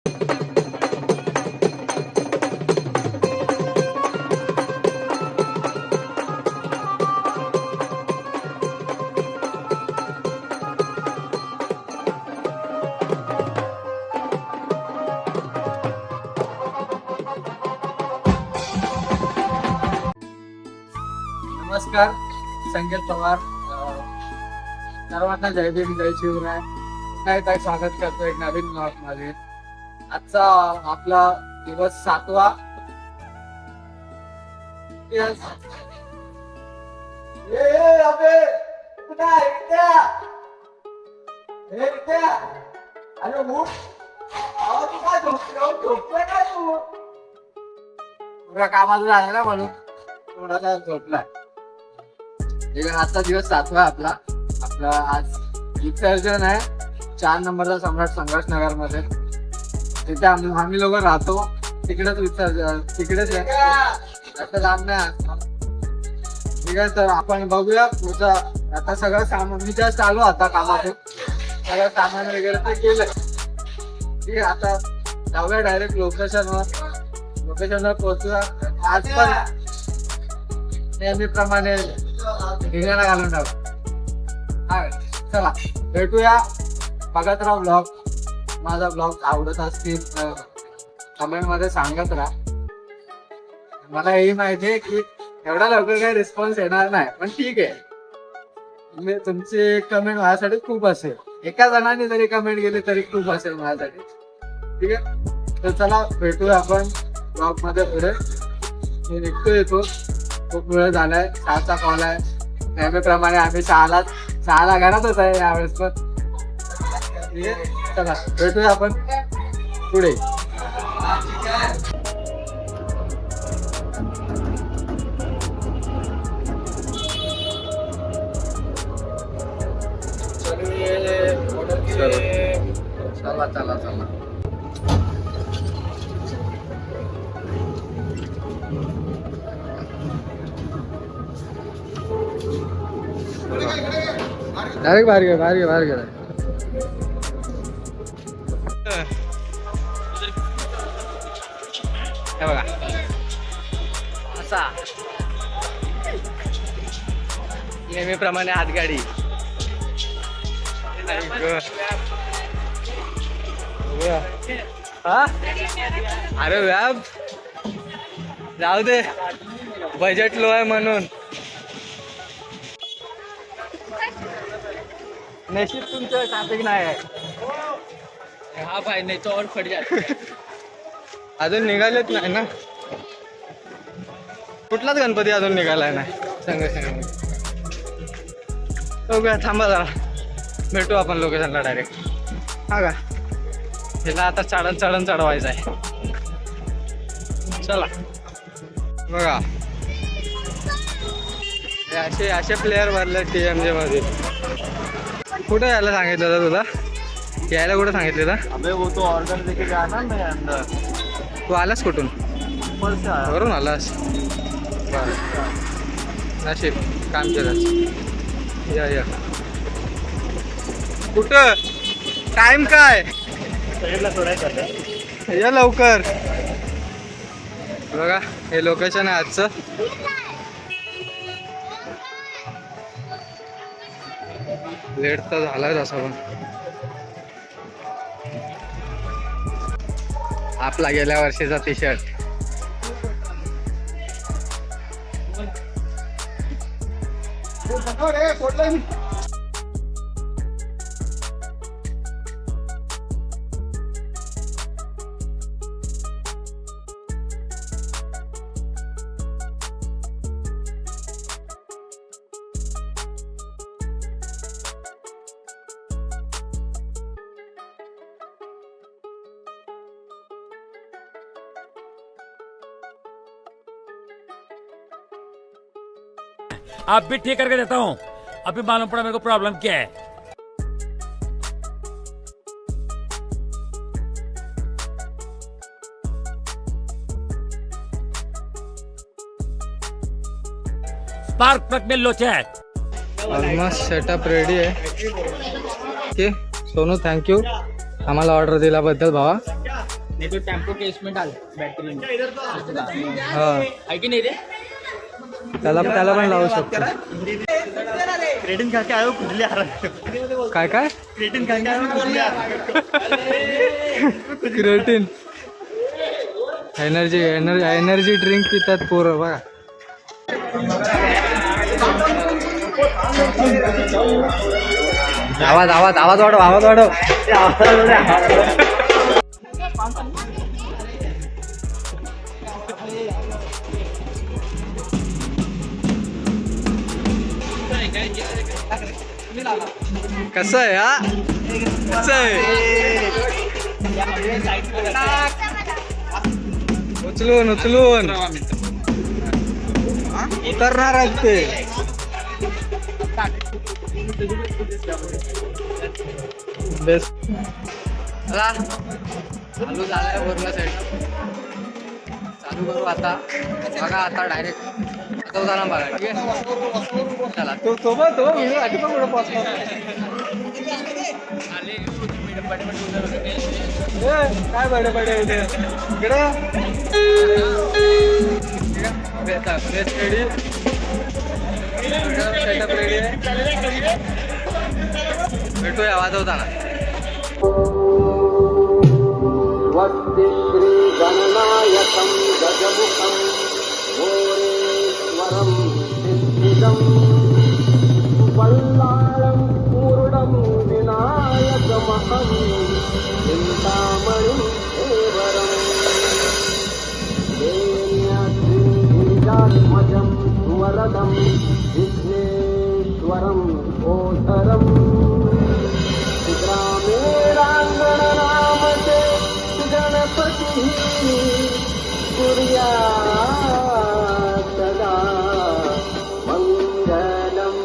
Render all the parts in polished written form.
नमस्कार, संकेत पवार. सर्वांना जय भीम जय शिवराय. काय स्वागत करतो एक नवीन ब्लॉग मध्ये. आजचा आपला दिवस 7वा. कामाचं झालं ना म्हणून थोडासा झोपलाय. आजचा दिवस 7वा आपला. आज विसर्जन आहे 4 नंबरचा सम्राट संघर्ष नगर मध्ये. तिथे आम्ही लोक राहतो. तिकडेच विसर्जन, तिकडेच आहे लांब नाही. ठीक आहे, तर आपण बघूया पुढचा. आता सगळं सामान मी just चालू आता कामातून. सगळं सामान वगैरे ते केलंय. ठीक आहे, आता जाऊया डायरेक्ट लोकेशनवर पोहोचूया. आज पण नेहमीप्रमाणे ढिगाणा घालून टाकू. चला भेटूया. बघत राहा ब्लॉग. माझा ब्लॉग आवडत असतील तर कमेंट मध्ये सांगत राहा. मला हेही माहिती आहे की एवढा लवकर काही रिस्पॉन्स येणार नाही, पण ठीक आहे. तुमची कमेंट माझ्यासाठी खूप असेल. एका जणांनी जरी कमेंट केली तरी खूप असेल माझ्यासाठी. ठीक आहे, तर चला भेटूया आपण ब्लॉग मध्ये पुढे. मी निघतो येतो. खूप वेळ झालाय. 6चा कॉल आहे. नेहमीप्रमाणे आम्ही 6ला घरातच आहे यावेळेस पण. ठीक आहे, चला भेटूया आपण पुढे. चला चला चला. डायरेक्ट बाहेर गेला. हे बघा असा नेहमीप्रमाणे हातगाडी. हा अरे व्याप जाऊ दे, बजेट लो आहे म्हणून. नशीब तुमचं ट्रॅफिक नाही आहे. हा भाई नाही तो और फट जात. अजून निघालेच नाही ना. कुठलाच गणपती अजून निघालाय नाही. संघ बघूया, थांबा जरा. भेटू आपण लोकेशनला डायरेक्ट. हा का, हिला आता चढण चढवायचं आहे. चला बघा, असे प्लेयर भरले TMJ मध्ये. कुठे यायला सांगितलं होतं तुला? यायला कुठे सांगितलेलं? अबे वो तो ऑर्डर लेके जाना मैं अंदर. तू आलास कुठून? वरून आलास? नशीब काम केलंस. या कुठं? टाइम काय? या लवकर. बघा हे लोकेशन आहे आजचं. लेट तर झालाय असं पण. आपला गेल्या वर्षीचा टी-शर्ट. आप भी ठीक करके देता हूँ. अभी मालूम पड़ा मेरे को प्रॉब्लम क्या है. स्पार्क प्लग में लोचा है. ऑलमोस्ट सेटअप रेडी आहे. ओके सोनू, थँक्यू आम्हाला ऑर्डर दिल्याबद्दल भावा. नहीं तो टेम्पो के इसमें डाल बैटरी में हा है की नहीं रे त्याला पण लावू शकतो. क्रेडिट खा के आयो कुठले काय काय क्रेडिट खा के आयो कुठले क्रिएटिन एनर्जी ड्रिंक पितात पोरं बघा. आवाज वाढव. कसं आहे हा कसं आहे उचलून उतरणार आहेत ते. बेस्ट चालू झालाय वरला साईड चालू करू आता. बघा आता डायरेक्ट आता झाला बघा. ठीक आहे चला तो सोबत हो आधी पण पुढे पोहोचला काय बडे इकडे बेस्ट रेडी सेटअप रेडी आहे. भेटूया वाजवताना. स्वस्ति श्री गणनायकं गजमुखं घोरेश्वरं सिद्धिदं वल्लालं पूर्णं विनायकमहं चिन्तामणिं देवरं गिरिजात्मजं सुवरदं विघ्नेश्वरं ओधरं ग्रामे राङ्गणनामते गणपति कुर्या सदा मङ्गलम्.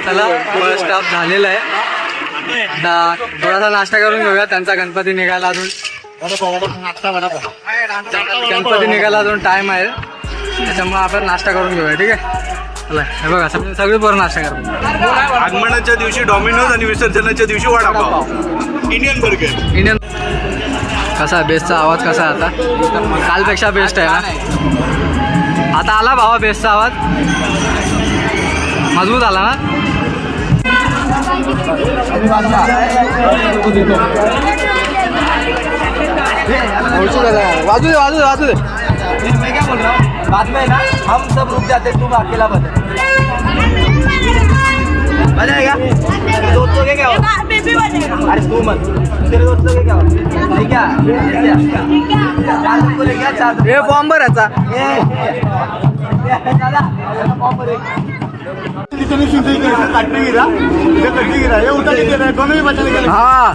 चला फर्स्ट स्टॉप झालेला आहे. आता थोडासा नाश्ता करून घेऊया. त्यांचा गणपती निघायला अजून टाइम आहे. त्याच्यामुळे आपण नाश्ता करून घेऊया. ठीक आहे चला. हे बघा सगळी पोरं नाश्ता करू. आगमनाच्या दिवशी डॉमिनोज आणि विसर्जनाच्या दिवशी वडापाव. इंडियन कसा बेस्टचा आवाज कसा आहे आता? कालपेक्षा बेस्ट आहे ना? आता आला भावा बेस्टचा आवाज? मजबूत आला ना? वाजू दे. मैं क्या बोल रहा हूँ बाद में ना हम सब रुक जाते तुम अकेला बता बजाएगा तेरे दोस्तों के क्या हो अरे तू मत तेरे दोस्तों के क्या हो क्या चार को ले गया चार हे बॉम्बर याचा हा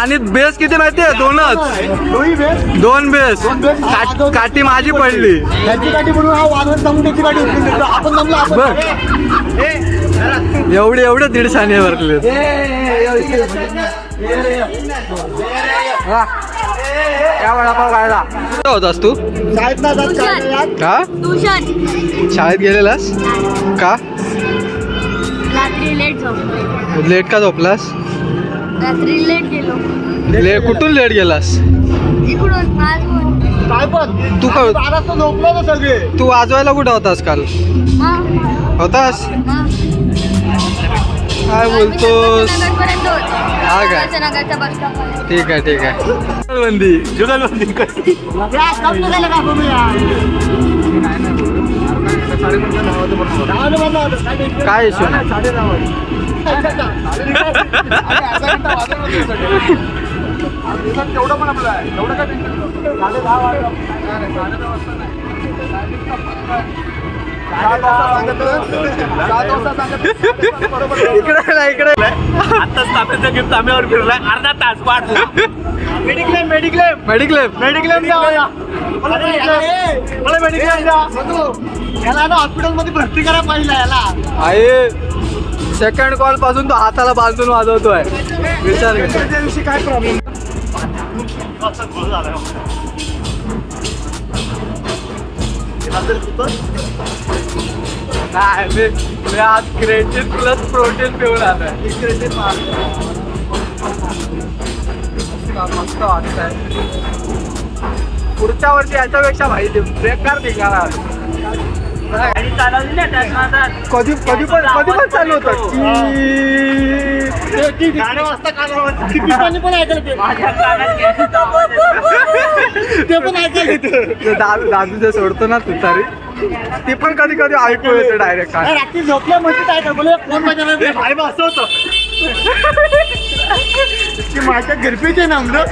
आणि बेस किती माहितीये? दोनच. दोन बेस. काठी माझी पडली. बघ एवढे 150 भरले. क्या वडापाव खायला होतास तू? का शाळेत गेलेलास का? रात्री लेट झोपलो. लेट का झोपलास? रात्री लेट गेलो. कुठून लेट गेलास? इकडून मागून. तू तू वाजवायला कुठं होतास काल? होतास? काय बोलतोस? हा काय? नगरच्या बस स्टॉपवर. ठीक आहे जुगलबंदी. काय इश्यू नाही. इकडे आता स्थापित गिफ्ट आम्हीवर फिरलाय अर्धा तास वाटला. मेडिक्लेम हॉस्पिटल मध्ये भरती करा पाहिजे याला. आहे. सेकंड कॉल पासून तो हाताला बांधून वाजवतोय. विचार दिवशी काय प्रॉब्लेम नाही. मी आज क्रेटिन प्लस प्रोटीन पिऊन आलोय. मस्त वाटतंय. पुढच्या वर्षी याच्यापेक्षा माहिती बेकार निघाला. कधी पण चालू होतं. ते पण ऐकायला दादू सोडतो ना तू तरी ती पण कधी ऐकू येते डायरेक्ट. रात्री झोपल्या म्हणजे काय बोले फोन मध्ये असं होतं की माझ्या घरपीचे नामलं.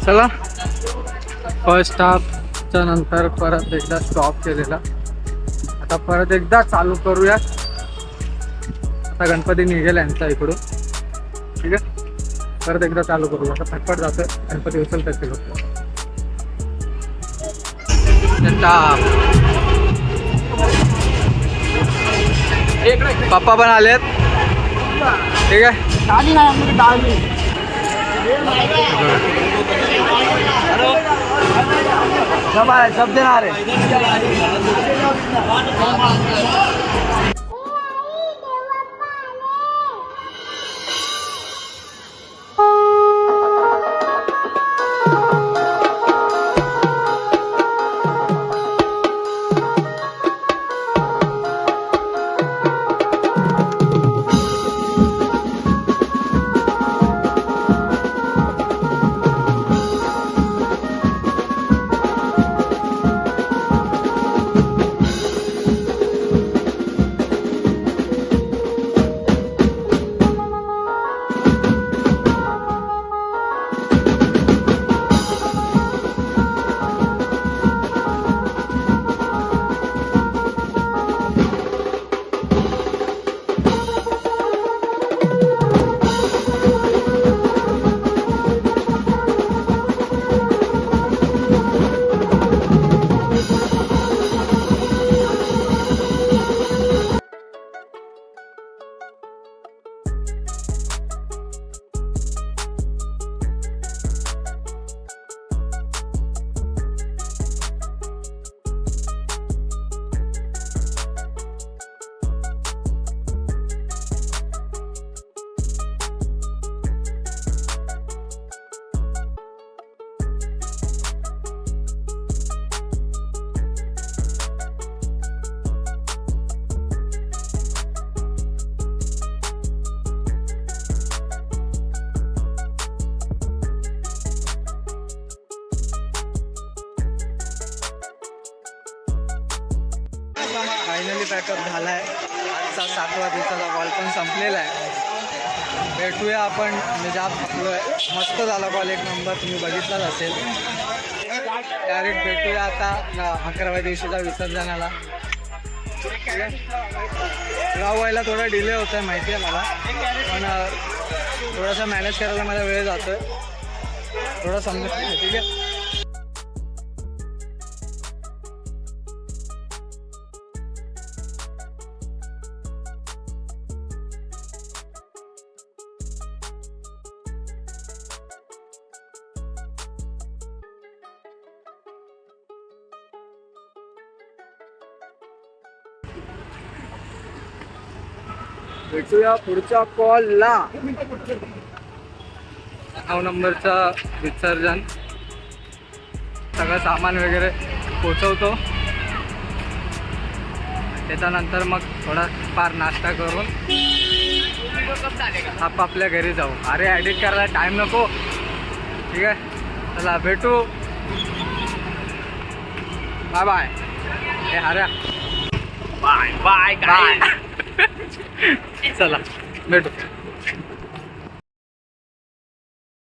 चला फर्स्ट हाफच्या नंतर परत एकदा स्टॉप केलेला. आता परत एकदा चालू करूया. आता गणपती निघेल यांचा इकडून. ठीक आहे परत एकदा चालू करूया. आता फटफट जातोय. गणपती उचलतात ते लोक. पप्पा पण आलेत. ठीक आहे शब्द ना रे. फायनली पॅकअप झाला आहे. आजचा 7व्या दिवसाचा कॉल पण संपलेला आहे. भेटूया आपण. मी जाम थकलो आहे. मस्त झाला कॉल. एक नंबर. तुम्ही बघितलाच असेल. डायरेक्ट भेटूया आता 11व्या दिवशीच्या विसर्जनाला. ठीक आहे. गाव व्हायला थोडा डिले होत आहे माहिती आहे मला, पण थोडासा मॅनेज करायला मला वेळ जातोय, थोडा समजून घ्या. ठीक आहे. भेटूया पुढच्या कॉलला. 9 नंबरचा विसर्जन, सगळं सामान वगैरे पोचवतो, त्याच्यानंतर मग थोडा फार नाश्ता करून आपापल्या घरी जाऊ. अरे एडिट करायला टाइम नको. ठीक आहे, चला भेटू. Bye bye. हे अरे बाय बाय बाय. चला भेटू.